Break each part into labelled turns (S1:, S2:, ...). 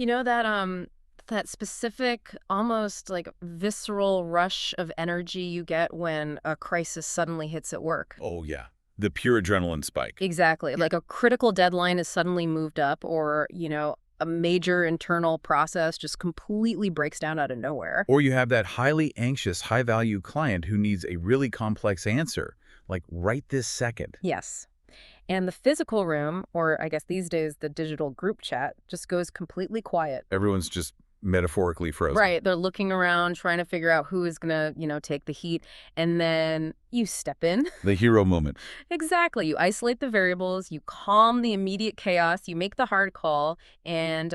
S1: You know that specific, almost like visceral rush of energy you get when a crisis suddenly hits at work.
S2: Oh, yeah. The pure adrenaline spike.
S1: Exactly. Like a critical deadline is suddenly moved up or, a major internal process just completely breaks down out of nowhere.
S2: Or you have that highly anxious, high-value client who needs a really complex answer, like right this second.
S1: Yes. And the physical room, or I guess these days the digital group chat, just goes completely quiet.
S2: Everyone's just metaphorically frozen.
S1: Right. They're looking around, trying to figure out who is going to, take the heat. And then you step in.
S2: The hero moment.
S1: Exactly. You isolate the variables, you calm the immediate chaos, you make the hard call, and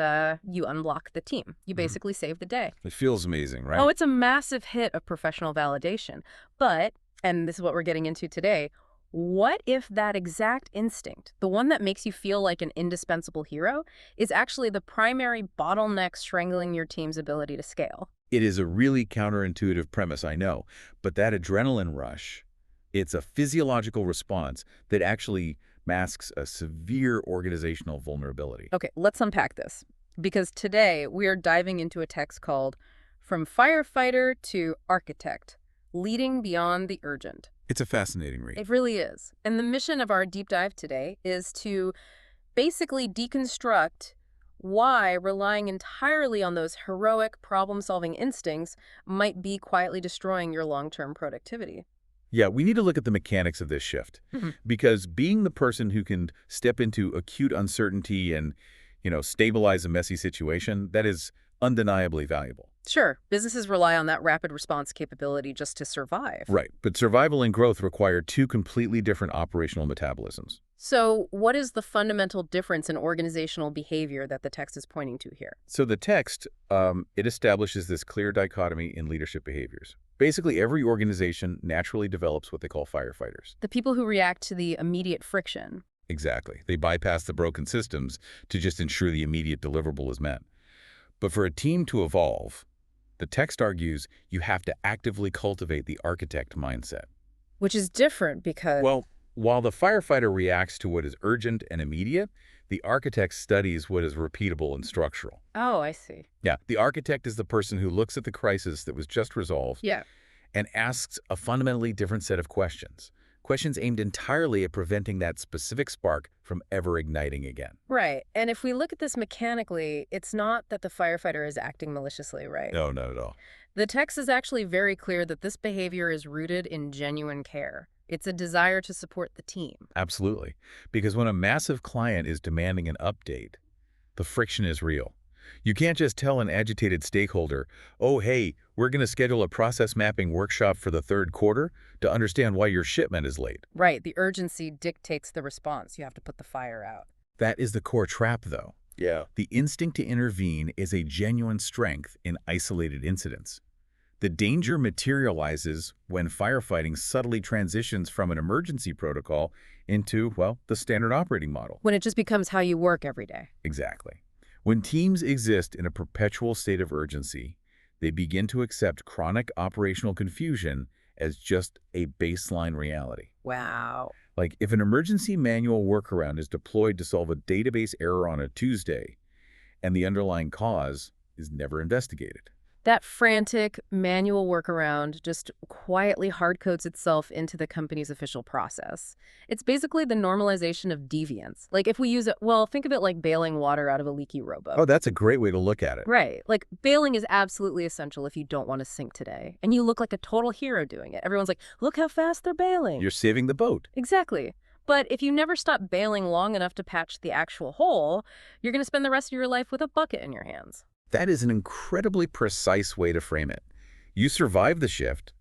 S1: you unblock the team. You basically save the day.
S2: It feels amazing, right?
S1: Oh, it's a massive hit of professional validation. But, and this is what we're getting into today, what if that exact instinct, the one that makes you feel like an indispensable hero, is actually the primary bottleneck strangling your team's ability to scale?
S2: It is a really counterintuitive premise, I know, but that adrenaline rush, it's a physiological response that actually masks a severe organizational vulnerability.
S1: Okay, let's unpack this. Because today we are diving into a text called From Firefighter to Architect, Leading Beyond the Urgent.
S2: It's a fascinating read.
S1: It really is. And the mission of our deep dive today is to basically deconstruct why relying entirely on those heroic problem-solving instincts might be quietly destroying your long-term productivity.
S2: Yeah, we need to look at the mechanics of this shift. Because being the person who can step into acute uncertainty and, stabilize a messy situation, that is undeniably valuable.
S1: Sure, businesses rely on that rapid response capability just to survive.
S2: Right, but survival and growth require two completely different operational metabolisms.
S1: So what is the fundamental difference in organizational behavior that the text is pointing to here?
S2: So the text, it establishes this clear dichotomy in leadership behaviors. Basically, every organization naturally develops what they call firefighters.
S1: The people who react to the immediate friction.
S2: Exactly. They bypass the broken systems to just ensure the immediate deliverable is met. But for a team to evolve, the text argues you have to actively cultivate the architect mindset.
S1: Which is different because...
S2: Well, while the firefighter reacts to what is urgent and immediate, the architect studies what is repeatable and structural.
S1: Oh, I see.
S2: Yeah, the architect is the person who looks at the crisis that was just resolved and asks a fundamentally different set of questions. Questions aimed entirely at preventing that specific spark from ever igniting again.
S1: Right. And if we look at this mechanically, it's not that the firefighter is acting maliciously, right?
S2: No, not at all.
S1: The text is actually very clear that this behavior is rooted in genuine care. It's a desire to support the team.
S2: Absolutely. Because when a massive client is demanding an update, the friction is real. You can't just tell an agitated stakeholder, oh, hey, we're going to schedule a process mapping workshop for the third quarter to understand why your shipment is late.
S1: Right. The urgency dictates the response. You have to put the fire out.
S2: That is the core trap, though.
S3: Yeah.
S2: The instinct to intervene is a genuine strength in isolated incidents. The danger materializes when firefighting subtly transitions from an emergency protocol into, well, the standard operating model.
S1: When it just becomes how you work every day.
S2: Exactly. When teams exist in a perpetual state of urgency, they begin to accept chronic operational confusion as just a baseline reality.
S1: Wow.
S2: Like if an emergency manual workaround is deployed to solve a database error on a Tuesday, and the underlying cause is never investigated.
S1: That frantic manual workaround just quietly hardcodes itself into the company's official process. It's basically the normalization of deviance. Like if we use it, well, think of it like bailing water out of a leaky rowboat.
S2: Oh, that's a great way to look at it.
S1: Right. Like bailing is absolutely essential if you don't want to sink today. And you look like a total hero doing it. Everyone's like, look how fast they're bailing.
S2: You're saving the boat.
S1: Exactly. But if you never stop bailing long enough to patch the actual hole, you're going to spend the rest of your life with a bucket in your hands.
S2: That is an incredibly precise way to frame it. You survive the shift,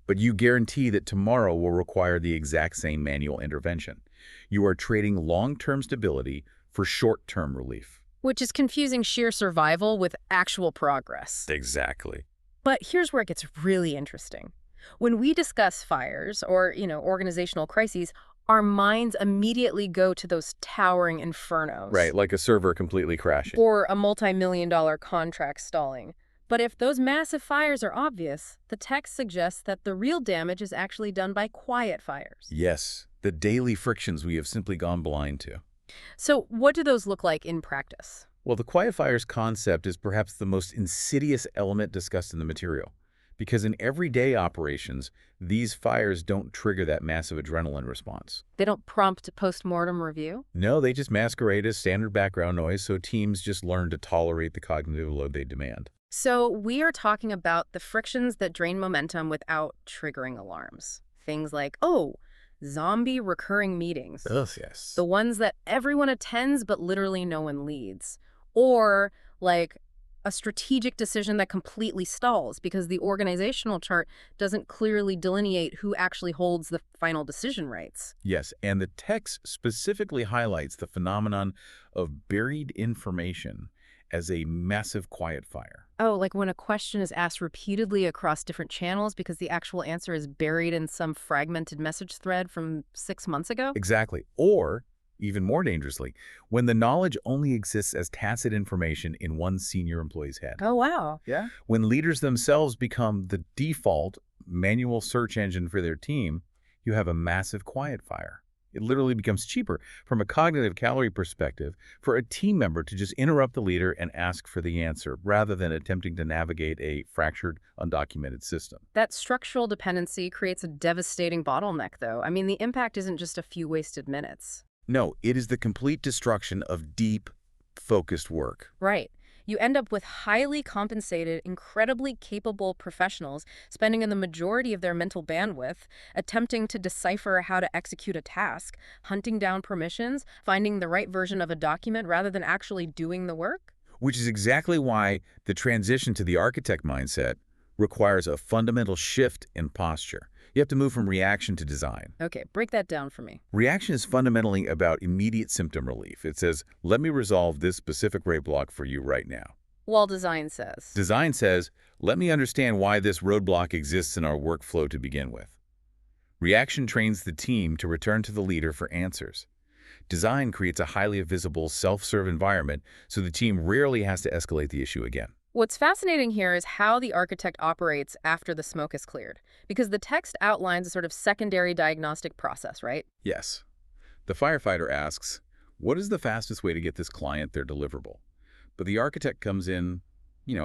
S2: but you guarantee that tomorrow will require the exact same manual intervention. You are trading long-term stability for short-term relief.
S1: Which is confusing sheer survival with actual progress.
S2: Exactly.
S1: But here's where it gets really interesting. When we discuss fires or, organizational crises, our minds immediately go to those towering infernos.
S2: Right, like a server completely crashing.
S1: Or a multi-million-dollar contract stalling. But if those massive fires are obvious, the text suggests that the real damage is actually done by quiet fires.
S2: Yes, the daily frictions we have simply gone blind to.
S1: So what do those look like in practice?
S2: Well, the quiet fires concept is perhaps the most insidious element discussed in the material, because in everyday operations, these fires don't trigger that massive adrenaline response.
S1: They don't prompt post-mortem review?
S2: No, they just masquerade as standard background noise, so teams just learn to tolerate the cognitive load they demand.
S1: So we are talking about the frictions that drain momentum without triggering alarms. Things like, oh, zombie recurring meetings.
S2: Yes.
S1: The ones that everyone attends but literally no one leads. Or like a strategic decision that completely stalls because the organizational chart doesn't clearly delineate who actually holds the final decision rights.
S2: Yes, and the text specifically highlights the phenomenon of buried information as a massive quiet fire.
S1: Oh, like when a question is asked repeatedly across different channels because the actual answer is buried in some fragmented message thread from 6 months ago?
S2: Exactly. Or, even more dangerously, when the knowledge only exists as tacit information in one senior employee's head.
S1: Oh, wow.
S2: Yeah. When leaders themselves become the default manual search engine for their team, you have a massive quiet fire. It literally becomes cheaper from a cognitive calorie perspective for a team member to just interrupt the leader and ask for the answer rather than attempting to navigate a fractured, undocumented system.
S1: That structural dependency creates a devastating bottleneck, though. I mean, the impact isn't just a few wasted minutes.
S2: No, it is the complete destruction of deep, focused work.
S1: Right. You end up with highly compensated, incredibly capable professionals spending the majority of their mental bandwidth attempting to decipher how to execute a task, hunting down permissions, finding the right version of a document rather than actually doing the work.
S2: Which is exactly why the transition to the architect mindset requires a fundamental shift in posture. You have to move from reaction to design.
S1: Okay, break that down for me.
S2: Reaction is fundamentally about immediate symptom relief. It says, let me resolve this specific roadblock for you right now.
S1: While design says.
S2: Design says, let me understand why this roadblock exists in our workflow to begin with. Reaction trains the team to return to the leader for answers. Design creates a highly visible, self-serve environment so the team rarely has to escalate the issue again.
S1: What's fascinating here is how the architect operates after the smoke is cleared, because the text outlines a sort of secondary diagnostic process, right?
S2: Yes. The firefighter asks, what is the fastest way to get this client their deliverable? But the architect comes in,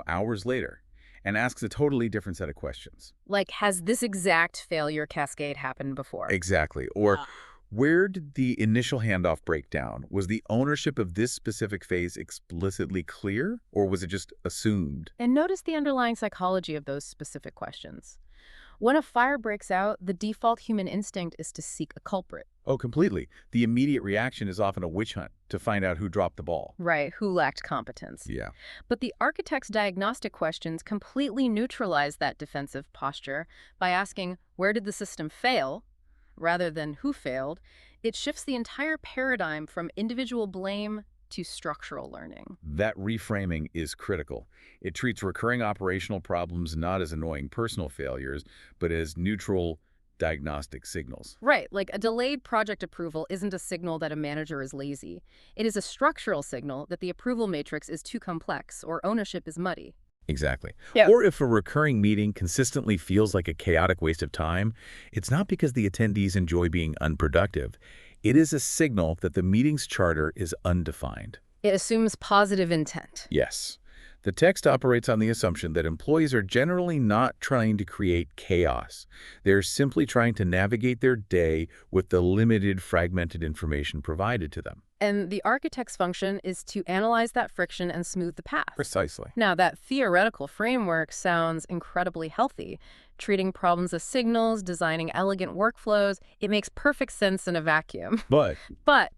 S2: hours later and asks a totally different set of questions.
S1: Like, has this exact failure cascade happened before?
S2: Exactly. Or where did the initial handoff break down? Was the ownership of this specific phase explicitly clear, or was it just assumed?
S1: And notice the underlying psychology of those specific questions. When a fire breaks out, the default human instinct is to seek a culprit.
S2: Oh, completely. The immediate reaction is often a witch hunt to find out who dropped the ball.
S1: Right, who lacked competence.
S2: Yeah.
S1: But the architect's diagnostic questions completely neutralize that defensive posture by asking, where did the system fail? Rather than who failed. It shifts the entire paradigm from individual blame to structural learning.
S2: That reframing is critical. It treats recurring operational problems not as annoying personal failures, but as neutral diagnostic signals.
S1: Right, like a delayed project approval isn't a signal that a manager is lazy. It is a structural signal that the approval matrix is too complex or ownership is muddy.
S2: Exactly.
S1: Yeah.
S2: Or if a recurring meeting consistently feels like a chaotic waste of time, it's not because the attendees enjoy being unproductive. It is a signal that the meeting's charter is undefined.
S1: It assumes positive intent.
S2: Yes. The text operates on the assumption that employees are generally not trying to create chaos. They're simply trying to navigate their day with the limited, fragmented information provided to them.
S1: And the architect's function is to analyze that friction and smooth the path.
S2: Precisely.
S1: Now, that theoretical framework sounds incredibly healthy. Treating problems as signals, designing elegant workflows, it makes perfect sense in a vacuum.
S2: But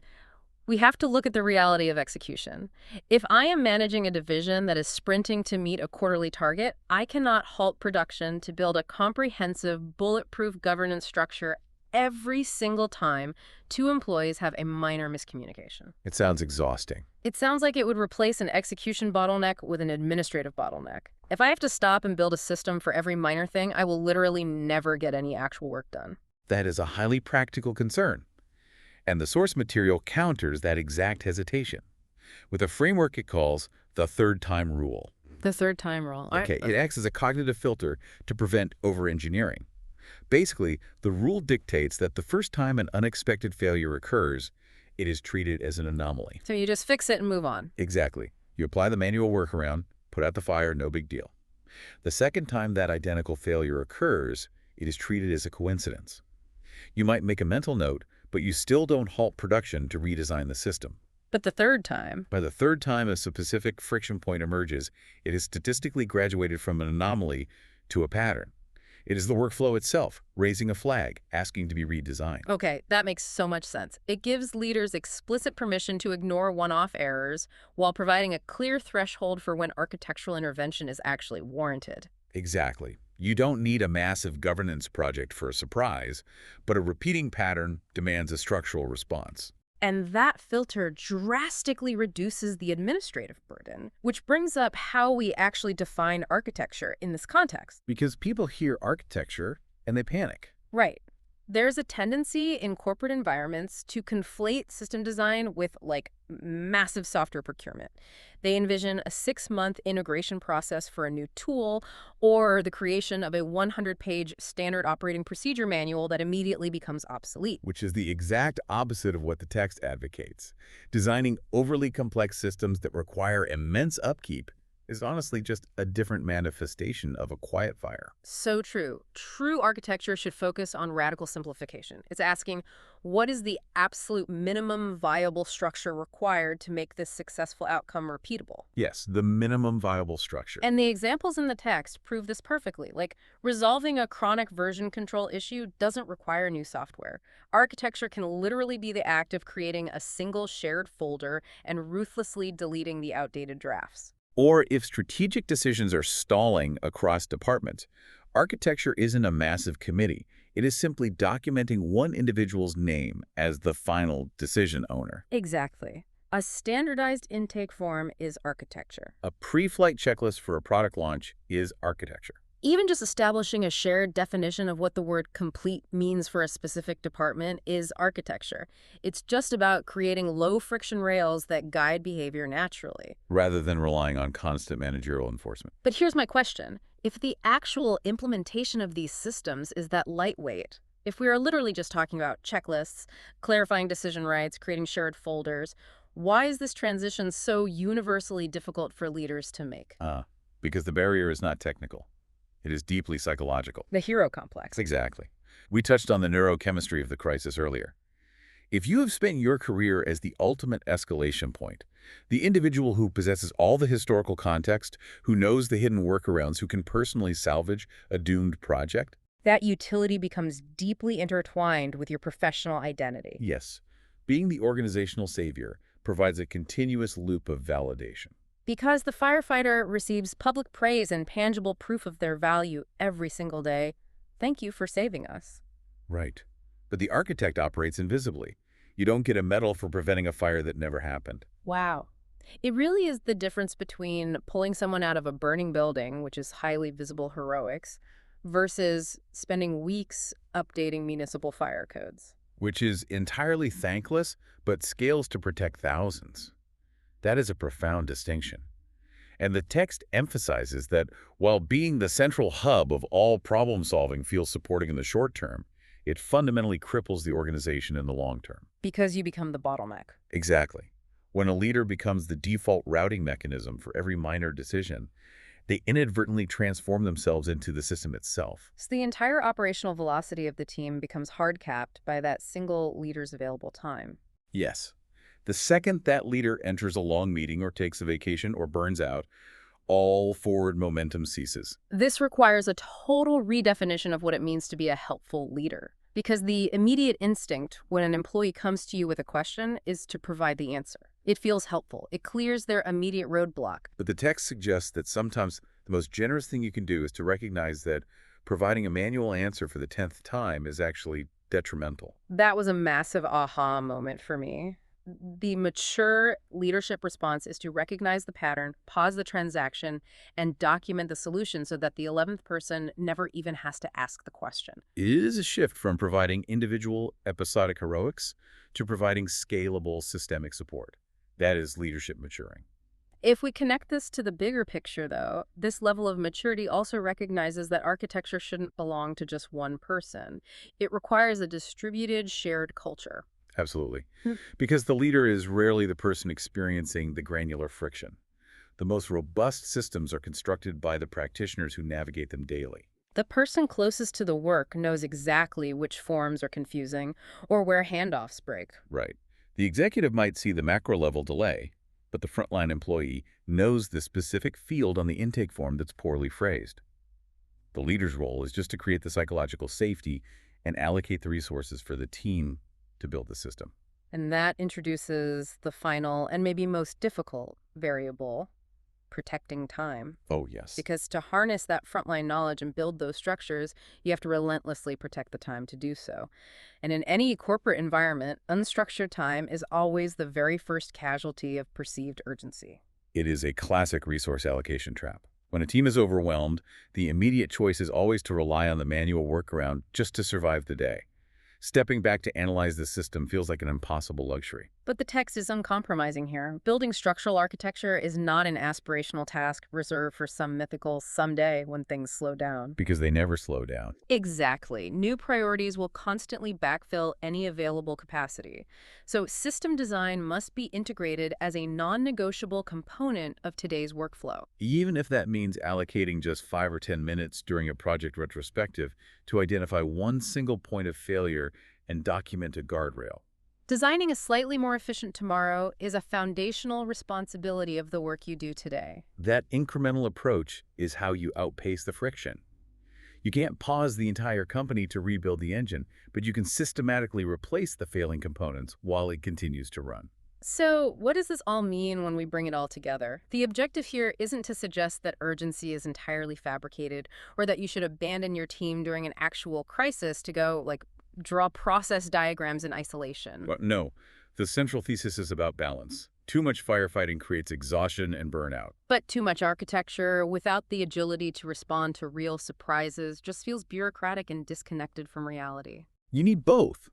S1: we have to look at the reality of execution. If I am managing a division that is sprinting to meet a quarterly target, I cannot halt production to build a comprehensive, bulletproof governance structure every single time two employees have a minor miscommunication.
S2: it sounds exhausting.
S1: It sounds like it would replace an execution bottleneck with an administrative bottleneck. If I have to stop and build a system for every minor thing, I will literally never get any actual work done.
S2: That is a highly practical concern. And the source material counters that exact hesitation with a framework it calls the third time rule.
S1: The third time rule.
S2: Okay, it acts as a cognitive filter to prevent over-engineering. Basically, the rule dictates that the first time an unexpected failure occurs, it is treated as an anomaly.
S1: So you just fix it and move on.
S2: Exactly. You apply the manual workaround, put out the fire, no big deal. The second time that identical failure occurs, it is treated as a coincidence. You might make a mental note, but you still don't halt production to redesign the system.
S1: But the third time?
S2: By the third time a specific friction point emerges, it is statistically graduated from an anomaly to a pattern. It is the workflow itself, raising a flag, asking to be redesigned.
S1: Okay, that makes so much sense. It gives leaders explicit permission to ignore one-off errors while providing a clear threshold for when architectural intervention is actually warranted.
S2: Exactly. You don't need a massive governance project for a surprise, but a repeating pattern demands a structural response.
S1: And that filter drastically reduces the administrative burden, which brings up how we actually define architecture in this context.
S2: Because people hear architecture and they panic.
S1: Right. There's a tendency in corporate environments to conflate system design with, like, massive software procurement. They envision a 6-month integration process for a new tool or the creation of a 100-page standard operating procedure manual that immediately becomes obsolete.
S2: Which is the exact opposite of what the text advocates. Designing overly complex systems that require immense upkeep is honestly just a different manifestation of a quiet fire.
S1: So true. True architecture should focus on radical simplification. It's asking, what is the absolute minimum viable structure required to make this successful outcome repeatable?
S2: Yes, the minimum viable structure.
S1: And the examples in the text prove this perfectly. Like, resolving a chronic version control issue doesn't require new software. Architecture can literally be the act of creating a single shared folder and ruthlessly deleting the outdated drafts.
S2: Or if strategic decisions are stalling across departments, architecture isn't a massive committee. It is simply documenting one individual's name as the final decision owner.
S1: Exactly. A standardized intake form is architecture.
S2: A pre-flight checklist for a product launch is architecture.
S1: Even just establishing a shared definition of what the word complete means for a specific department is architecture. It's just about creating low-friction rails that guide behavior naturally.
S2: Rather than relying on constant managerial enforcement.
S1: But here's my question. If the actual implementation of these systems is that lightweight, if we are literally just talking about checklists, clarifying decision rights, creating shared folders, why is this transition so universally difficult for leaders to make?
S2: Because the barrier is not technical. It is deeply psychological.
S1: The hero complex.
S2: Exactly. We touched on the neurochemistry of the crisis earlier. If you have spent your career as the ultimate escalation point, the individual who possesses all the historical context, who knows the hidden workarounds, who can personally salvage a doomed project,
S1: that utility becomes deeply intertwined with your professional identity.
S2: yes, being the organizational savior provides a continuous loop of validation.
S1: Because the firefighter receives public praise and tangible proof of their value every single day. Thank you for saving us.
S2: Right. But the architect operates invisibly. You don't get a medal for preventing a fire that never happened.
S1: Wow. It really is the difference between pulling someone out of a burning building, which is highly visible heroics, versus spending weeks updating municipal fire codes.
S2: Which is entirely thankless, but scales to protect thousands. That is a profound distinction. And the text emphasizes that while being the central hub of all problem-solving feels supporting in the short term, it fundamentally cripples the organization in the long term.
S1: Because you become the bottleneck.
S2: Exactly. When a leader becomes the default routing mechanism for every minor decision, they inadvertently transform themselves into the system itself.
S1: So the entire operational velocity of the team becomes hard-capped by that single leader's available time.
S2: Yes. The second that leader enters a long meeting or takes a vacation or burns out, all forward momentum ceases.
S1: This requires a total redefinition of what it means to be a helpful leader. Because the immediate instinct when an employee comes to you with a question is to provide the answer. It feels helpful. It clears their immediate roadblock.
S2: But the text suggests that sometimes the most generous thing you can do is to recognize that providing a manual answer for the 10th time is actually detrimental.
S1: That was a massive aha moment for me. The mature leadership response is to recognize the pattern, pause the transaction, and document the solution so that the 11th person never even has to ask the question.
S2: It is a shift from providing individual episodic heroics to providing scalable systemic support. That is leadership maturing.
S1: If we connect this to the bigger picture, though, this level of maturity also recognizes that architecture shouldn't belong to just one person. It requires a distributed, shared culture.
S2: Absolutely. Because the leader is rarely the person experiencing the granular friction. The most robust systems are constructed by the practitioners who navigate them daily.
S1: The person closest to the work knows exactly which forms are confusing or where handoffs break.
S2: Right. The executive might see the macro-level delay, but the frontline employee knows the specific field on the intake form that's poorly phrased. The leader's role is just to create the psychological safety and allocate the resources for the team to build the system.
S1: And that introduces the final and maybe most difficult variable, protecting time.
S2: Oh, yes.
S1: Because to harness that frontline knowledge and build those structures, you have to relentlessly protect the time to do so. And in any corporate environment, unstructured time is always the very first casualty of perceived urgency.
S2: It is a classic resource allocation trap. When a team is overwhelmed, the immediate choice is always to rely on the manual workaround just to survive the day. Stepping back to analyze the system feels like an impossible luxury.
S1: But the text is uncompromising here. Building structural architecture is not an aspirational task reserved for some mythical someday when things slow down.
S2: Because they never slow down.
S1: Exactly. New priorities will constantly backfill any available capacity. So system design must be integrated as a non-negotiable component of today's workflow.
S2: Even if that means allocating just 5 or 10 minutes during a project retrospective to identify one single point of failure and document a guardrail.
S1: Designing a slightly more efficient tomorrow is a foundational responsibility of the work you do today.
S2: That incremental approach is how you outpace the friction. You can't pause the entire company to rebuild the engine, but you can systematically replace the failing components while it continues to run.
S1: So, what does this all mean when we bring it all together? The objective here isn't to suggest that urgency is entirely fabricated or that you should abandon your team during an actual crisis to go, draw process diagrams in isolation.
S2: But no, the central thesis is about balance. Too much firefighting creates exhaustion and burnout.
S1: But too much architecture without the agility to respond to real surprises just feels bureaucratic and disconnected from reality.
S2: You need both.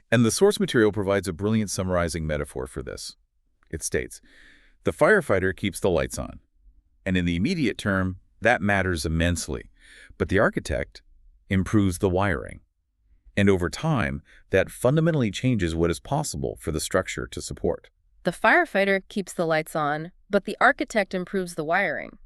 S2: And the source material provides a brilliant summarizing metaphor for this. It states, the firefighter keeps the lights on. And in the immediate term, that matters immensely. But the architect improves the wiring. And over time, that fundamentally changes what is possible for the structure to support.
S1: The firefighter keeps the lights on, but the architect improves the wiring.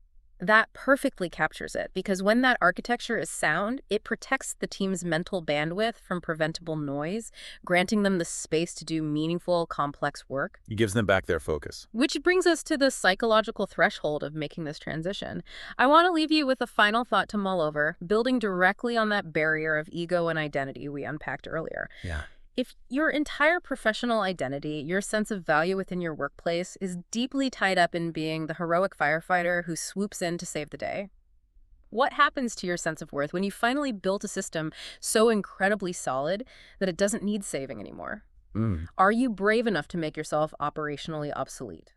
S1: That perfectly captures it, because when that architecture is sound, it protects the team's mental bandwidth from preventable noise, granting them the space to do meaningful, complex work.
S2: It gives them back their focus.
S1: Which brings us to the psychological threshold of making this transition. I want to leave you with a final thought to mull over, building directly on that barrier of ego and identity we unpacked earlier.
S2: Yeah.
S1: If your entire professional identity, your sense of value within your workplace, is deeply tied up in being the heroic firefighter who swoops in to save the day, what happens to your sense of worth when you finally built a system so incredibly solid that it doesn't need saving anymore? Are you brave enough to make yourself operationally obsolete?